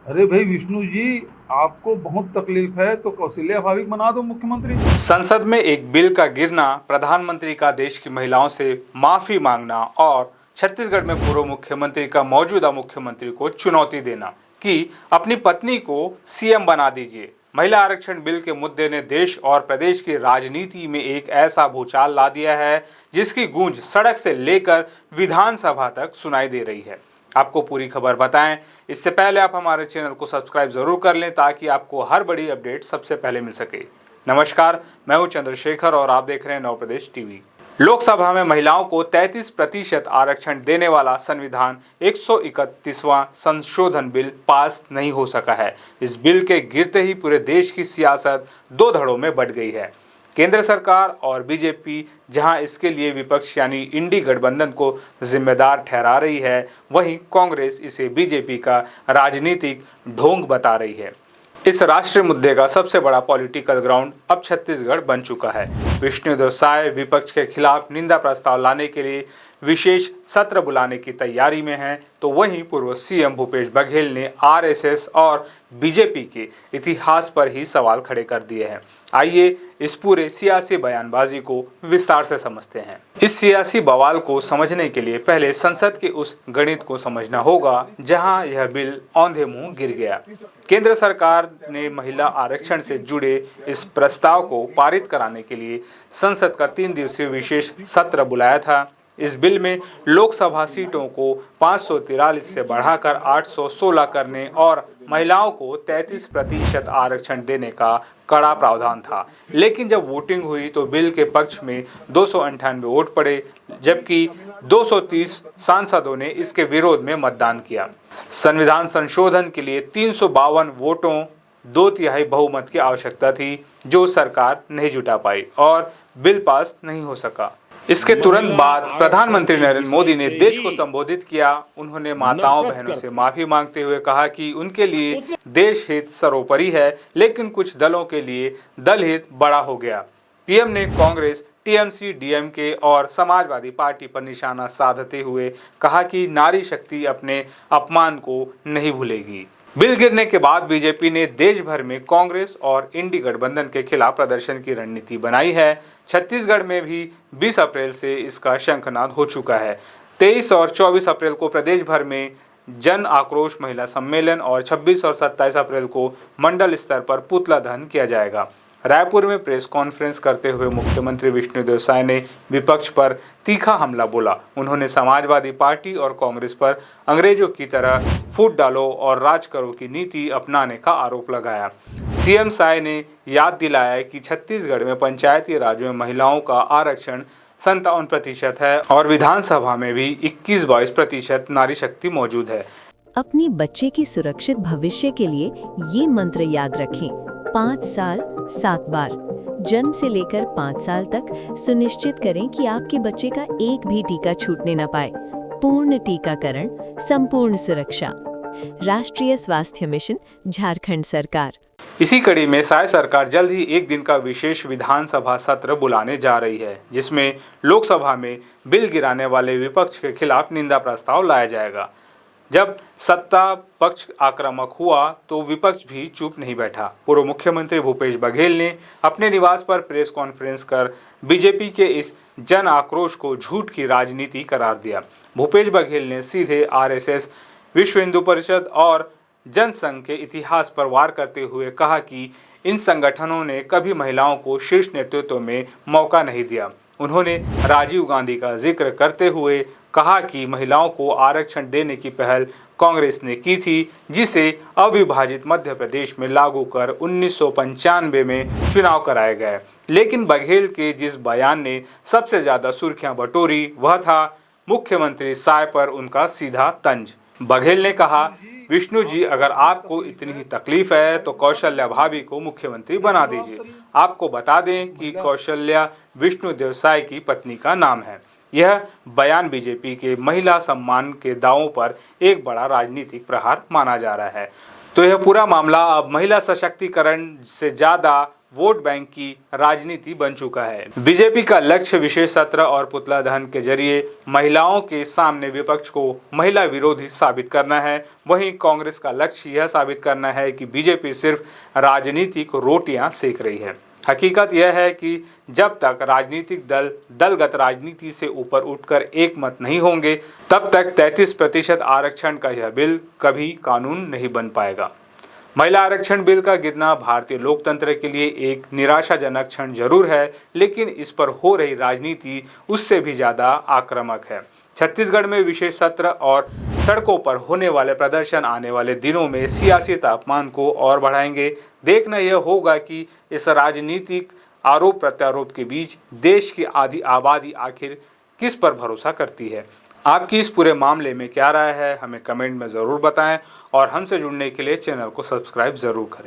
अरे भाई विष्णु जी, आपको बहुत तकलीफ है तो कौशल्या भाभी बना दो मुख्यमंत्री। संसद में एक बिल का गिरना, प्रधानमंत्री का देश की महिलाओं से माफी मांगना और छत्तीसगढ़ में पूर्व मुख्यमंत्री का मौजूदा मुख्यमंत्री को चुनौती देना कि अपनी पत्नी को सीएम बना दीजिए। महिला आरक्षण बिल के मुद्दे ने देश और प्रदेश की राजनीति में एक ऐसा भूचाल ला दिया है जिसकी गूंज सड़क से लेकर विधानसभा तक सुनाई दे रही है। आपको पूरी खबर बताएं इससे पहले आप हमारे चैनल को सब्सक्राइब जरूर कर लें ताकि आपको हर बड़ी अपडेट सबसे पहले मिल सके। नमस्कार, मैं हूं चंद्रशेखर और आप देख रहे हैं नव प्रदेश टीवी। लोकसभा में महिलाओं को 33% आरक्षण देने वाला संविधान 131वां संशोधन बिल पास नहीं हो सका है। इस बिल के गिरते ही पूरे देश की सियासत दो धड़ों में बंट गई है। केंद्र सरकार और बीजेपी जहां इसके लिए विपक्ष यानी इंडी गठबंधन को जिम्मेदार ठहरा रही है, वहीं कांग्रेस इसे बीजेपी का राजनीतिक ढोंग बता रही है। इस राष्ट्रीय मुद्दे का सबसे बड़ा पॉलिटिकल ग्राउंड अब छत्तीसगढ़ बन चुका है। विष्णुदेव साय विपक्ष के खिलाफ निंदा प्रस्ताव लाने के लिए विशेष सत्र बुलाने की तैयारी में हैं, तो वहीं पूर्व सीएम भूपेश बघेल ने आरएसएस और बीजेपी के इतिहास पर ही सवाल खड़े कर दिए हैं। आइए इस पूरे सियासी बयानबाजी को विस्तार से समझते हैं। इस सियासी बवाल को समझने के लिए पहले संसद के उस गणित को समझना होगा जहां यह बिल औंधे मुंह गिर गया। केंद्र सरकार ने महिला आरक्षण से जुड़े इस प्रस्ताव को पारित कराने के लिए संसद का 3 दिवसीय विशेष सत्र बुलाया था। इस बिल में लोकसभा सीटों को 543 से बढ़ाकर 816 करने और महिलाओं को 33% आरक्षण देने का कड़ा प्रावधान था। लेकिन जब वोटिंग हुई तो बिल के पक्ष में 298 वोट पड़े, जबकि 230 सांसदों ने इसके विरोध में मतदान किया। संविधान संशोधन के लिए 352 वोटों 2/3 बहुमत की आवश्यकता थी, जो सरकार नहीं जुटा पाई और बिल पास नहीं हो सका। इसके तुरंत बाद प्रधानमंत्री नरेंद्र मोदी ने देश को संबोधित किया। उन्होंने माताओं बहनों से माफी मांगते हुए कहा कि उनके लिए देश हित सर्वोपरि है, लेकिन कुछ दलों के लिए दल हित बड़ा हो गया। पीएम ने कांग्रेस, टीएमसी, डीएमके और समाजवादी पार्टी पर निशाना साधते हुए कहा कि नारी शक्ति अपने अपमान को नहीं भूलेगी। बिल गिरने के बाद बीजेपी ने देश भर में कांग्रेस और इंडी गठबंधन के खिलाफ प्रदर्शन की रणनीति बनाई है। छत्तीसगढ़ में भी 20 अप्रैल से इसका शंखनाद हो चुका है। 23 और 24 अप्रैल को प्रदेश भर में जन आक्रोश महिला सम्मेलन और 26 और 27 अप्रैल को मंडल स्तर पर पुतला दहन किया जाएगा। रायपुर में प्रेस कॉन्फ्रेंस करते हुए मुख्यमंत्री विष्णुदेव साय ने विपक्ष पर तीखा हमला बोला। उन्होंने समाजवादी पार्टी और कांग्रेस पर अंग्रेजों की तरह फूट डालो और राज करो की नीति अपनाने का आरोप लगाया। सीएम साय ने याद दिलाया कि छत्तीसगढ़ में पंचायती राज में महिलाओं का आरक्षण 57% है और विधानसभा में भी 21-22% नारी शक्ति मौजूद है। अपनी बच्चे की सुरक्षित भविष्य के लिए ये मंत्र याद रखें। 5 साल 7 बार। जन्म से लेकर 5 साल तक सुनिश्चित करें कि आपके बच्चे का एक भी टीका छूटने न पाए। पूर्ण टीकाकरण, संपूर्ण सुरक्षा। राष्ट्रीय स्वास्थ्य मिशन, झारखंड सरकार। इसी कड़ी में साय सरकार जल्द ही एक दिन का विशेष विधानसभा सत्र बुलाने जा रही है, जिसमें लोकसभा में बिल गिराने वाले विपक्ष के खिलाफ निंदा प्रस्ताव लाया जाएगा। जब सत्ता पक्ष आक्रामक हुआ तो विपक्ष भी चुप नहीं बैठा। पूर्व मुख्यमंत्री भूपेश बघेल ने अपने निवास पर प्रेस कॉन्फ्रेंस कर बीजेपी के इस जन आक्रोश को झूठ की राजनीति करार दिया। भूपेश बघेल ने सीधे आरएसएस, विश्व हिंदू परिषद और जनसंघ के इतिहास पर वार करते हुए कहा कि इन संगठनों ने कभी महिलाओं को शीर्ष नेतृत्व में मौका नहीं दिया। उन्होंने राजीव गांधी का जिक्र करते हुए कहा कि महिलाओं को आरक्षण देने की पहल कांग्रेस ने की थी, जिसे अविभाजित मध्य प्रदेश में लागू कर 1995 में चुनाव कराए गए। लेकिन बघेल के जिस बयान ने सबसे ज्यादा सुर्खियां बटोरी वह था मुख्यमंत्री साय पर उनका सीधा तंज। बघेल ने कहा, विष्णु जी, अगर आपको इतनी ही तकलीफ है तो कौशल्या भाभी को मुख्यमंत्री बना दीजिए। आपको बता दें कि कौशल्या विष्णुदेव साय की पत्नी का नाम है। यह बयान बीजेपी के महिला सम्मान के दावों पर एक बड़ा राजनीतिक प्रहार माना जा रहा है। तो यह पूरा मामला अब महिला सशक्तिकरण से ज़्यादा वोट बैंक की राजनीति बन चुका है। बीजेपी का लक्ष्य विशेष सत्र और पुतला दहन के जरिए महिलाओं के सामने विपक्ष को महिला विरोधी साबित करना है। वहीं कांग्रेस का लक्ष्य यह साबित करना है कि बीजेपी सिर्फ राजनीतिक रोटियां सेक रही है। हकीकत यह है कि जब तक राजनीतिक दल दलगत राजनीति से ऊपर उठकर एक मत नहीं होंगे, तब तक 33% आरक्षण का यह बिल कभी कानून नहीं बन पाएगा। महिला आरक्षण बिल का गिरना भारतीय लोकतंत्र के लिए एक निराशाजनक क्षण जरूर है, लेकिन इस पर हो रही राजनीति उससे भी ज्यादा आक्रामक है। छत्तीसगढ़ में विशेष सत्र और सड़कों पर होने वाले प्रदर्शन आने वाले दिनों में सियासी तापमान को और बढ़ाएंगे। देखना यह होगा कि इस राजनीतिक आरोप प्रत्यारोप के बीच देश की आधी आबादी आखिर किस पर भरोसा करती है। आपकी इस पूरे मामले में क्या राय है, हमें कमेंट में ज़रूर बताएं और हमसे जुड़ने के लिए चैनल को सब्सक्राइब ज़रूर करें।